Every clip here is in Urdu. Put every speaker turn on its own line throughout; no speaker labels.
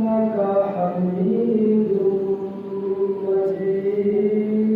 إنك حميد مجيد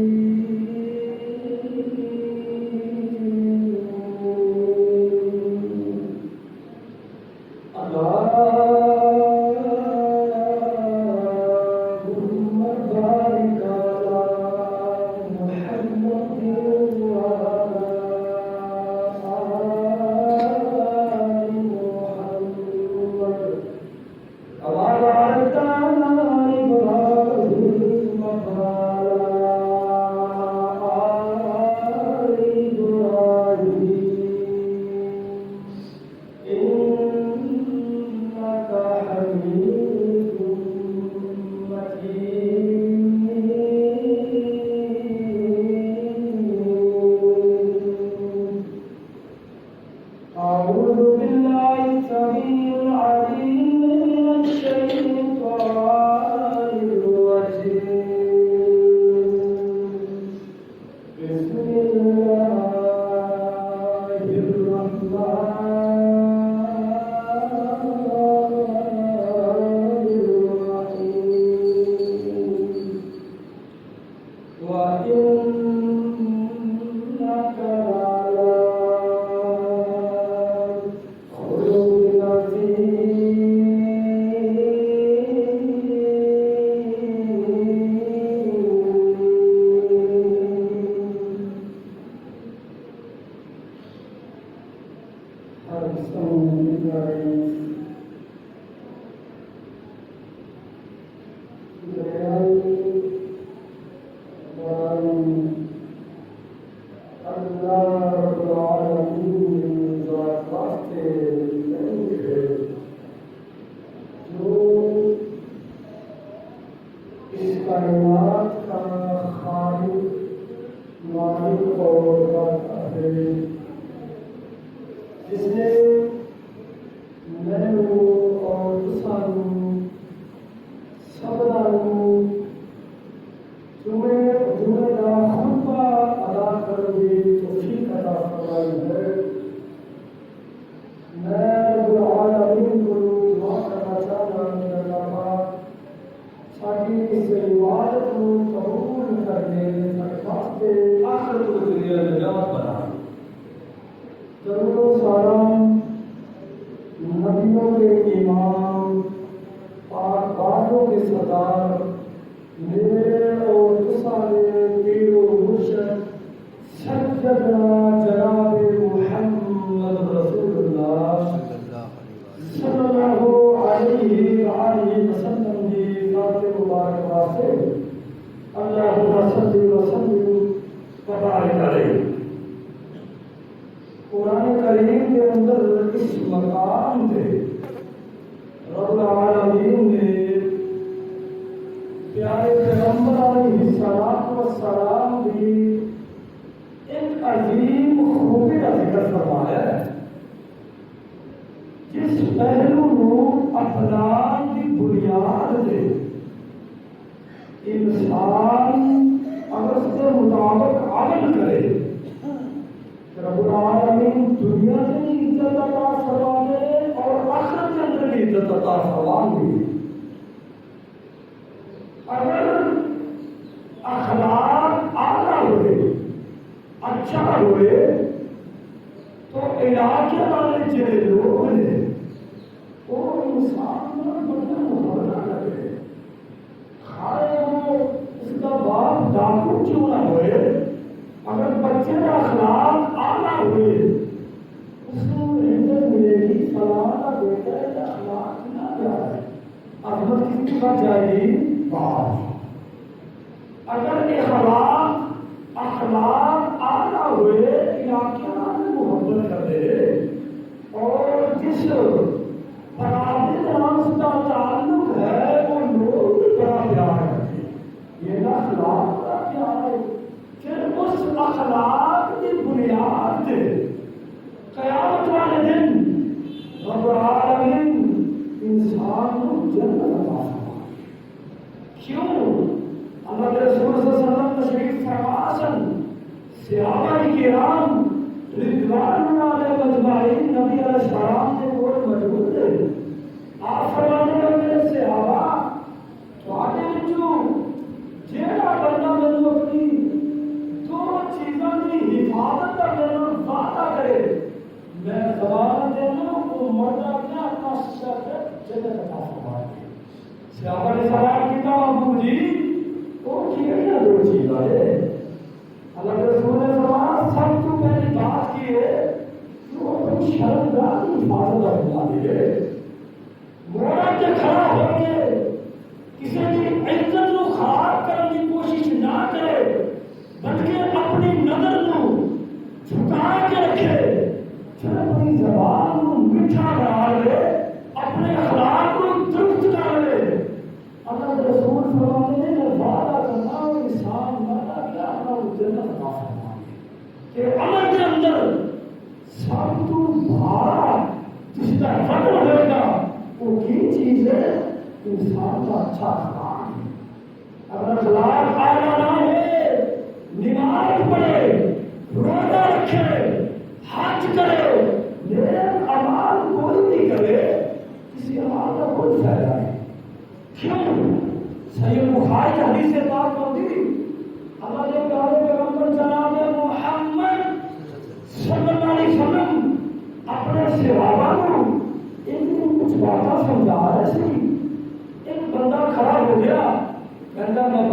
اللہ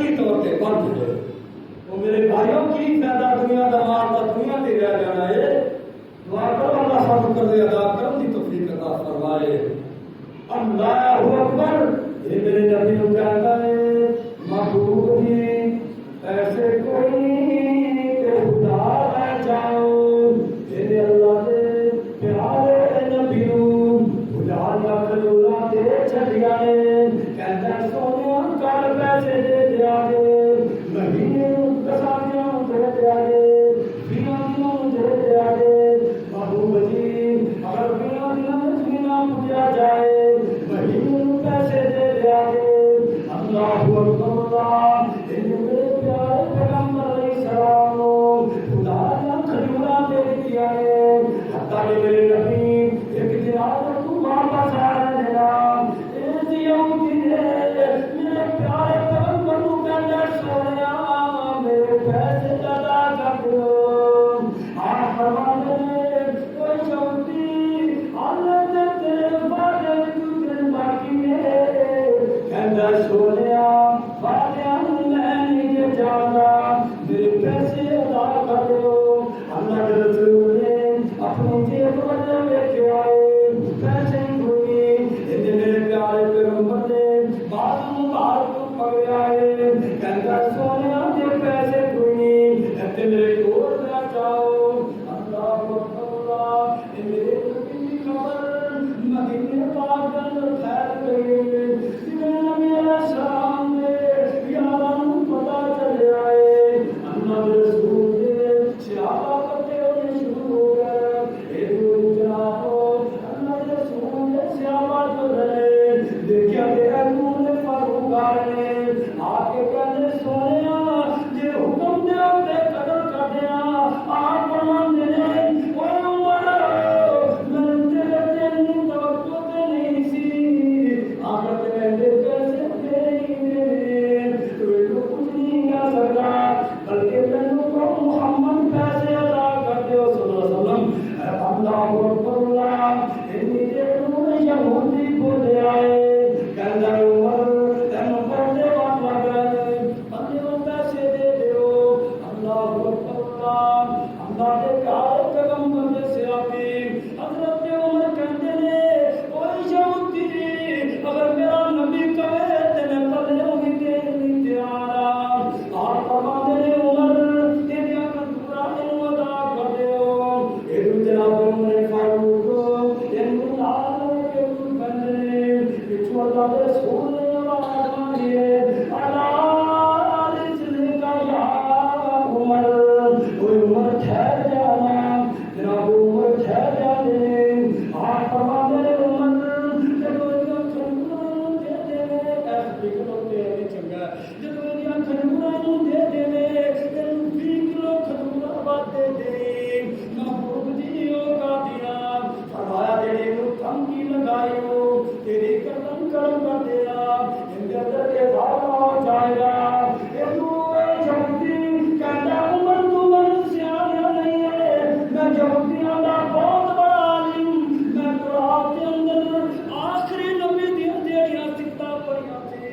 قطعی طور پہ بند ہے. تو میرے بھائیوں کی فائدہ دنیا دا مال دا دنیا تے رہ جانا ہے. دعا کرو اللہ سانو قرض ادا کرن دی توفیق عطا فرمائے. اللہ اکبر. یہ میرے نبی نو کہتا ہے محبوب جی ایسے کوئی کہ خدا رہ جاؤ. میرے اللہ دے پیارے نبی نو خدا دا کلولا دے چھڑیا ہے. کہتا سونیا کل پیسے دے دیا گے, مہینے کسانیاں دے دیا گے, بیاں دے دیا گے. محبوب جی اگر بیاں دنیا پوجا جائے مہینے پیسے دے دیا گے. اللہ اکبر. میرے پیارے پیغمبر علیہ السلام خدا نے کھجورا دے دیا ہے. حتیٰ کہ میرے نبی ایک دن آج تو واپس آ رہے نا میرے پیارے پیغمبر کو کہنا سویا میرے پیسے ادا کر دو. آپ فرماتے ہیں کوئی چوتھی اللہ نے تیرے بارے تجھے باقی ہے. کہنا سویا باتیں میں نہیں جانا میرے پیسے ادا کر دو. اللہ کے رسول نے اپنی جیب میں لے کے آئے پیسے ہوئی. میرے پیارے پیغمبر نے بات مبارک پکڑا ہے. کہتا سونے کے پیسے کوئی میرے کول نہ جاؤ. اللہ اکبر. میرے نبی کی خبر مدینے پاک میں پھیل گئی. نبی علیہ السلام نے یاروں پتہ چل آئے. اللہ کے رسول نے صحابہ کرتے ہوئے شروع ہو گئے. ایک جناب اللہ کے رسول نے صحابہ جو رہے دیکھا تیرا نور نے فاروق آئے آگے کہنے سویا یہ حکم دے اپنے قدر کر دیا. آپ فرمان دینے اوے عمر میں تیرے دین توقع تے نہیں سی. آخر تے کہنے پیسے تیرے میرے تو کچھ نہیں کر سکتا بلکہ تینوں کو محمد پیسے ادا کر دیو صلی اللہ علیہ وسلم. اللہ اکبر. اتنی دیر میں یہودی بولے آئے. کہنا عمر تینوں پردے بات لگ رہے بندے کو پیسے دے دیو. اللہ اکبر. اللہ کے پیارے پیغمبر دے صحابی حضرت عمر کہتے ہیں کوئی یہودی اگر میرا نبی کہے تے میں پردے بھی دین تیار. آپ فرماتے ہیں عمر تیرا قدرہ ادا کر دیو. ایک جناب عمر فاروق اللہ رسول نے آواز ماری اللہ رسول کا یا عمر. عمر ٹھہر جانا جناب عمر ٹھہر جانے. آپ فرماتے ہیں عمر جب کھجوروں دے دے چنگا جب کھجوروں دے دے 20 کلو کھجورا بات دے دے. محبوب جی ہوگا دیا فرمایا تیری کم کی لگائی ہو تیری قدم کرم کر دیا ان کے اندر کے دھاگا ہو جائے گا. یہ تو جھوٹی کہتا عمر تو من سیاح نہیں ہے. میں جھوٹیاں دا بہت بڑا عالم. میں قرآن کے اندر آخری نبی دیا دیڑیاں سکتا پڑیاں تھی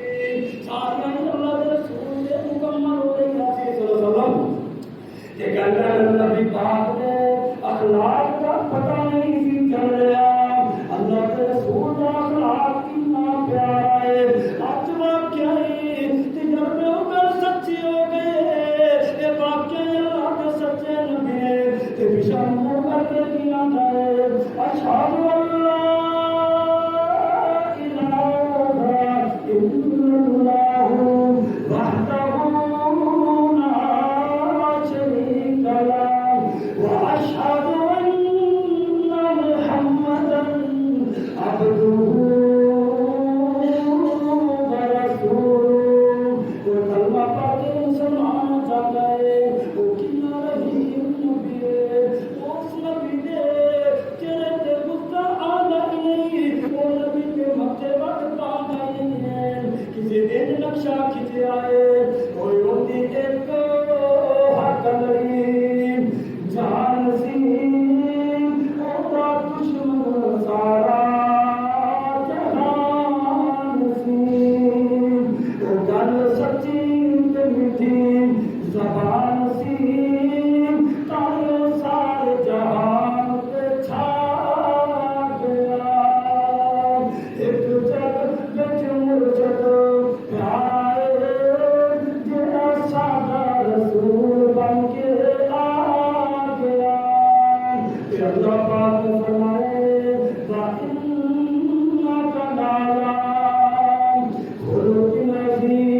ساریاں اللہ کے رسول نے مکمل ہو رہی تھی صلی اللہ علیہ وسلم. یہ کہتا ہے نبی پاک نے اخلاق کا پتہ نہیں سی چل رہا. اللہ کے رسول کا اخلاق کتنا پیارا ہے. آج واقعہ تجربے ہو کر سچے ہو گئے. یہ واقعہ اللہ کے سچے نبی ہے. یہ بشان ہو کر کے کیا جائے اشہد اللہ الہ الا اللہ وحدہ لا شریک لہ واشہد زبان سی تاریو سارے جہان پہ چھا گیا ایک جگ بچ مرجد پیارے جڑا سادہ رسول بن کے آ گیا کہ اللہ پاک فرمائے وَإِنَّكَ لَعَلَىٰ خُلُقٍ عَظِيمٍ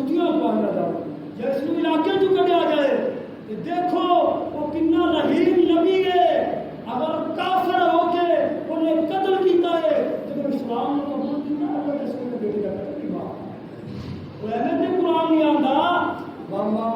جتیاں پایا جائے یا اس علاقے تو کٹیا جائے کہ دیکھو وہ کتنا رحیم نبی ہے اگر کافر ہو کے انہیں قتل کیتا ہے جب اسلام نے قبول کیا اللہ رسول کے بیٹے کا قتل کی بات وہ ایسے بھی قرآن نہیں آتا وما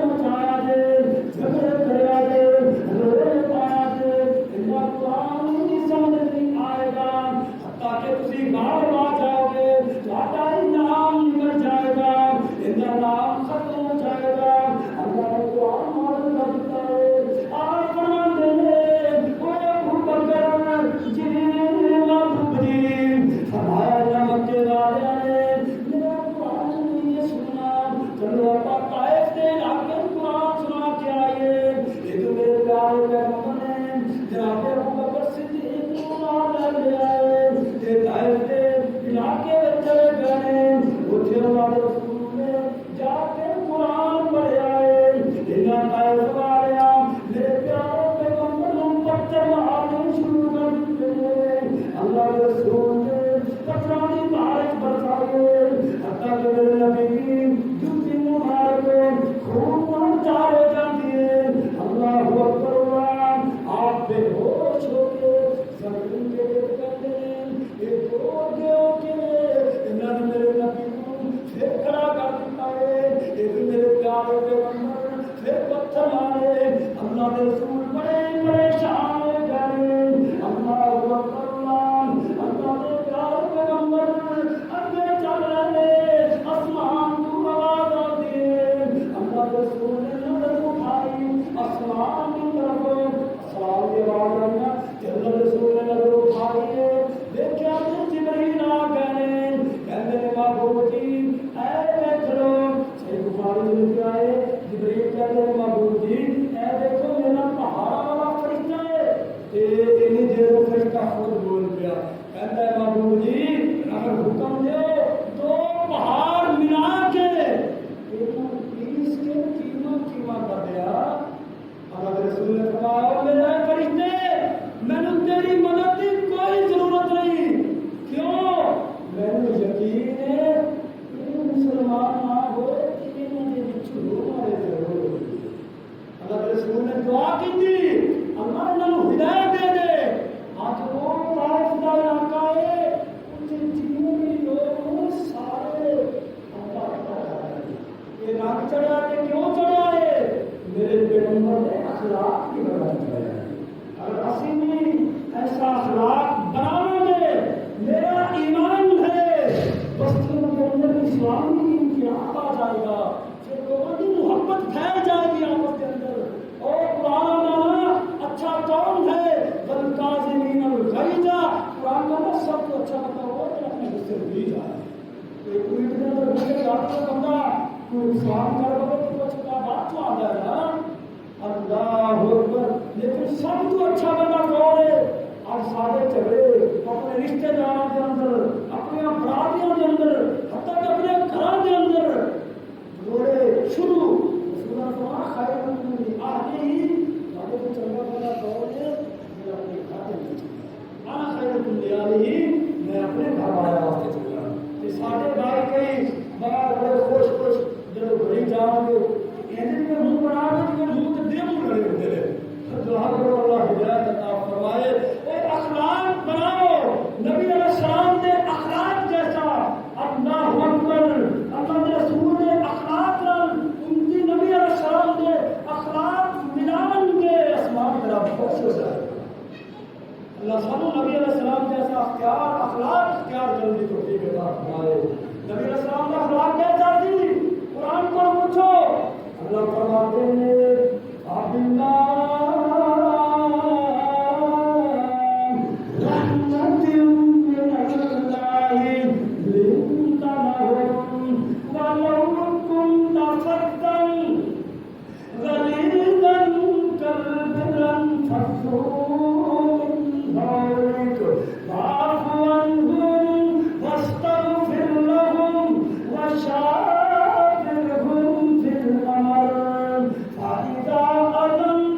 مچایا دے جھگڑے کریا دے روئے پایا دے انہاں قرآن نہیں سمجھ نہیں آئے گا حتیٰ کہ تسی گاؤں آ جاؤ گے تہاڈا نام نکل جائے گا انہاں نام ختم ہو جائے گا اللہ نے قرآن معلوم کر دیتا ہے آپ فرماتے ہیں وہ ابو بکر فرمایا یا مکے والے نے میرا قرآن نہیں سننا چلو آپ طائف کے علاقے میں قرآن سنا کے آئیے یہ تو میرے پیارے پیغمبر ہیں جناب ابو بکر صدیق کو نام لے آئے یہ طائف کے علاقے میں چلے گئے اتھے والے رسول نے جا کے قرآن پڑھ آئے انہاں طائف والے میرے پیارے پیغمبر ہم پتھر مارنے شروع کر دیتے ہیں اللہ کے رسول نے پتھرانی بارش برسائے حتیٰ کہ میرے نبی کی جوتی مبارک خون چارے جاتی ہے اللہ اکبر آپ بے ہوش ہو کے زمین کے کہتے ہیں یہ دو دیو کے انہوں نے میرے نبی کو پھر کھڑا کر دیتا ہے یہ بھی میرے پیارے پیغمبر پھر پتھر مارے اللہ کے رسول بڑے پریشان ہو گئے اللہ اکبر اللہ کے پیارے پیغمبر اگے چل رہے آسمان کو آواز آتی ہے اللہ کے رسول نے نظر اٹھائی آسمان کی طرف سوال کے بعد رہنا کہ اللہ کے رسول نے نظر اٹھائی ہے دیکھا کہ جبریل آ گئے کہتے ہیں محبوب جی اے دیکھ لو صحیح بخاری میں لکھا ہے جبریل کہتے ہیں محبوب جی اے دیکھو میرا پہاڑ والا فرشتہ ہے اتنی دیر میں فرشتہ خود بول گیا کہتا ہے محبوب جی اگر حکم دو تو پہاڑ ملا کے پیس کے کیما کر دیا اللہ کے رسول نے فرمایا میرے فرشتے میں نے تیری مدد کی کوئی ضرورت نہیں کیوں میں نے یقین ہے کہ مسلمان نہ ہوئے کہ انہوں نے چھوڑ مارے ضرور اللہ کے رسول نے دعا کی تھی اللہ نے ہدایت دے دے آج وہ طائف کا علاقہ ہے ان کے جتنے بھی لوگ سارے یہ رنگ چڑھا کے کیوں چڑھا ہے میرے پیغمبر نے اخلاق کی وجہ سے اگر اسی میں ایسا اخلاق بناؤ گے میرا ایمان ہے بستیوں کے اندر اسلامی انقلاب آ جائے گا پھر لوگوں کی محبت پھیل جائے گی آپس کے اندر اور قرآن اچھا کون ہے والکاظمین الغیظ قرآن کا سب کو اچھا بتاؤ اور اپنے غصے بھی جائے کوئی کے اندر غصے جاتا ہے بندہ کوئی انسان کر بولے تو کچھ کا بات تو آ جائے گا اللہ اکبر لیکن سب تو اچھا بندہ کون ہے آج سارے جھگڑے اپنے رشتے داروں کے اندر اپنے برادریوں کے اندر حتیٰ کہ اپنے گھروں کے اندر بولے شروع رسول اللہ خیر آگے ہی کو چنگا بنا کون ہے میں اپنے گھر میں آنا خیر دنیا ہی میں اپنے گھر والا واسطے چل رہا ہوں کہ سارے بھائی کئی باہر بڑے خوش جب بڑی جان کے ایندے میں منہ بنا کے منہ تے دے منہ لڑے ہوتے ہیں دعا کرو اللہ ہدایت عطا فرمائے اور اخلاق بناؤ نبی علیہ السلام نے اخلاق جیسا اللہ اکبر اللہ کے رسول نے اخلاق ان کی نبی علیہ السلام نے اخلاق ملان کے اسمان طرف خوش ہو جائے اللہ سب نبی علیہ السلام جیسا اخلاق اختیار کرنے کی توفیق عطا فرمائے نبی علیہ السلام کا اخلاق کیسا تھی قرآن کو پوچھو اللہ فرماتے ہیں فإذا أذنت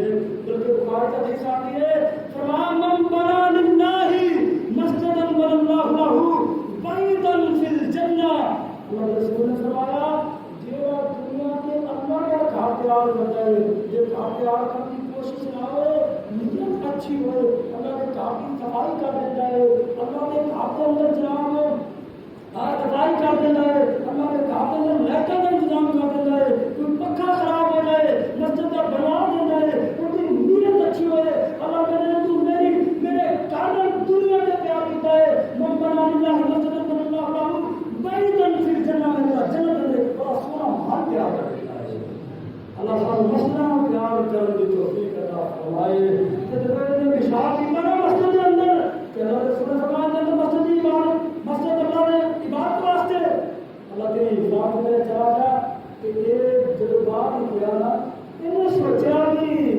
آتی ہے بلکہ بخاری کا حدیث آتی ہے فرمایا من بنا للہ مسجدا بنى اللہ له بیتا فی الجنہ اللہ رسول نے فرمایا جو دنیا کے اندر کا گھر تیار کرتا ہے یہ گھر تیار کرنے کی کوشش نہ ہو نیت اچھی ہو اللہ کے گھر کی صفائی کر دیتا ہے اللہ کے گھر کے اندر جناب صفائی کر دیتا ہے اللہ کے گھر کے اندر لائٹوں کا انتظام کر دیتا ہے کوئی پکا خراب ہو جائے مسجد کا بنا دیتا ہے کوئی نیت اچھی ہو اللہ کہتے ہیں تو میرے گھر دنیا کے پیار کرتا ہے من بنا للہ مسجدا بنى اللہ له بیتا فی الجنہ میں جنت میں بڑا سونا محل تیار کر دیتا ہے اللہ تعالی مسجد پیار کرنے کی توفیق عطا فرمائے کہ جب نے اشارہ کی بنا مسجد کے اندر کہ اللہ رسول نے فرمایا کہ مسجد کی عبادت مسجد اللہ نے عبادت واسطے اللہ تیری عبادت میں چلا گیا کہ یہ جو بات ہوا نا انہیں سوچا کہ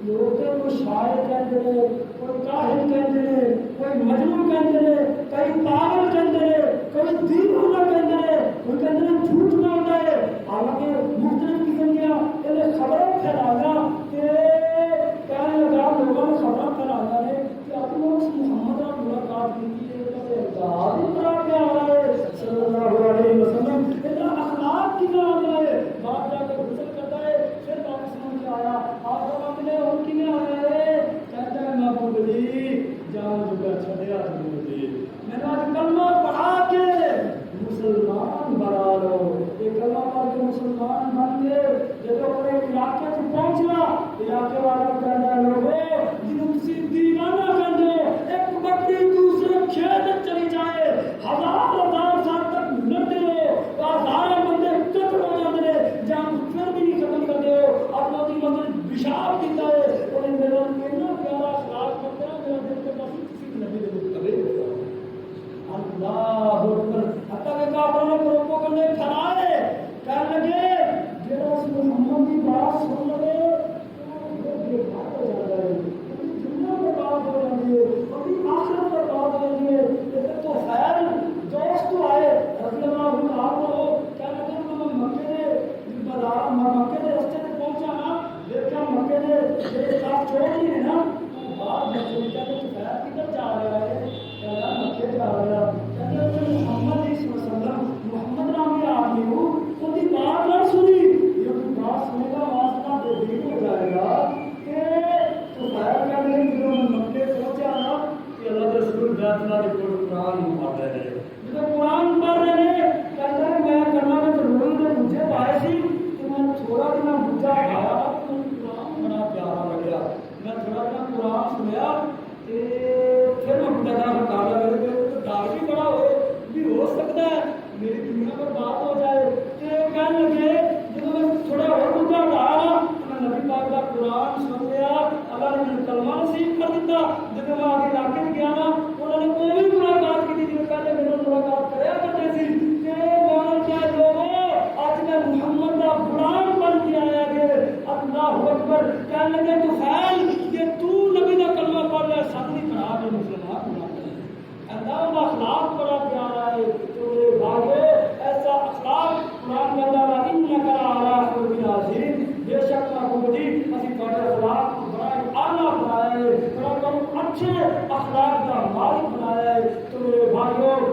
لوگ کوئی شاعر کہتے ہیں کوئی کاہن کہتے ہیں کوئی مجنون کہتے ہیں کوئی پاگل کہتے ہیں کوئی دیوانہ کہتے ہیں کوئی کہتے ہیں جھوٹ بولتا ہے حالانکہ مختلف قسم کی انہیں خبریں پھیلانا کہ کہنے لگا لوگوں نے خبریں پھیلانا ہے کہ اپنے اس محمد سے ملاقات کی اتحادی طرح کے آ رہا ہے صلی اللہ علیہ وسلم اتنا اخلاق کی طرح آ رہا ہے بات جا کے غسل کرتا ہے پھر واپس سمجھ کے آیا آپ نے ان کی میں آیا ہے کہتا ہے محبوب علی جان جگہ چھڑیا جی میں نے آج کلمہ پڑھا کے مسلمان بنا لو یہ کلمہ پڑھ کے مسلمان بن گئے جب اپنے علاقے سے پہنچنا علاقے والوں کہنا لوگوں جنہوں کسی دیوانہ کر دو ایک بکری دوسرے کھیت چلی جائے ہزار سال تک لڑتے رہو ہزار بندے قتل ہو جاتے رہے جان پھر بھی نہیں ختم کر دو اپنا کی مدد پیشاب پیتا ہے اور میرا اتنا پیارا اخلاق کرتا ہے میرا دل کرتا ہے کسی نبی نے کبھی اللہ اکبر حتیٰ کہ کافروں نے گروپوں کو لے پھیلائے کہنے لگے جیسا اس محمد کی بات سن لگے تو بے بات ہو جاتا ہے کبھی دنیا میں بات ہو جاتی ہے کبھی آخرت پر بات ہو جاتی ہے جیسے تو خیر دوست تو آئے رضی اللہ عنہ ہو کہنے لگے تو میں مکے کے رستے سے پہنچا نا دیکھا مکے نے میرے ساتھ چھوڑ دیے نا بعد میں سوچا کہ خیر کدھر جا رہا ہے کہنا مکے جا رہا کہتے ہیں محمد صلی اللہ علیہ وسلم محمد نامی آدمی ہوں تو دی بات نہ سنی یہ کوئی بات سنے گا واسطہ بے دین ہو جائے گا کہ تو خیر کرنے کے لیے میں مکے پہنچا نا کہ اللہ کے رسول بیت اللہ کے قرآن پڑھ رہے ہیں جب قرآن پڑھ رہے ہیں کہتے ہیں میں کرنا میں ضرور نے مجھے پائے سی کہ میں تھوڑا دن بجا کھایا تو قرآن بڑا پیارا لگیا میں تھوڑا دن قرآن سنیا پھر میں بجا کھا لگا ڈر بھی بڑا ہو سکتا ہے میری دنیا پر بات ہو جائے کہنے لگے جب میں تھوڑا اور بجا ڈالا میں نبی پاک کا قرآن سن لیا اللہ نے مجھے کلمہ نصیب کر دیتا جب میں آگے علاقے میں گیا نا انہوں نے کوئی بھی ملاقات کی تھی پہلے میرے ملاقات کریا کرتے تھے کہ بہت کیا لوگوں آج میں محمد کا قرآن پڑھ کے آیا گے اللہ اکبر کہنے لگے تو خیر یہ تو نبی کا کلمہ پڑھ رہا ہے سب نہیں پڑھا کے مسلمان بنا اللہ کا اخلاق بڑا پیارا ہے تو میرے بھائیو ایسا اخلاق قرآن میں اللہ انک لعلی خلق عظیم بے شک محبوب جی اسی بڑے اخلاق کو بڑا اعلیٰ بنایا ہے بڑا اچھے اخلاق کا مالک بنایا ہے تو میرے بھائیو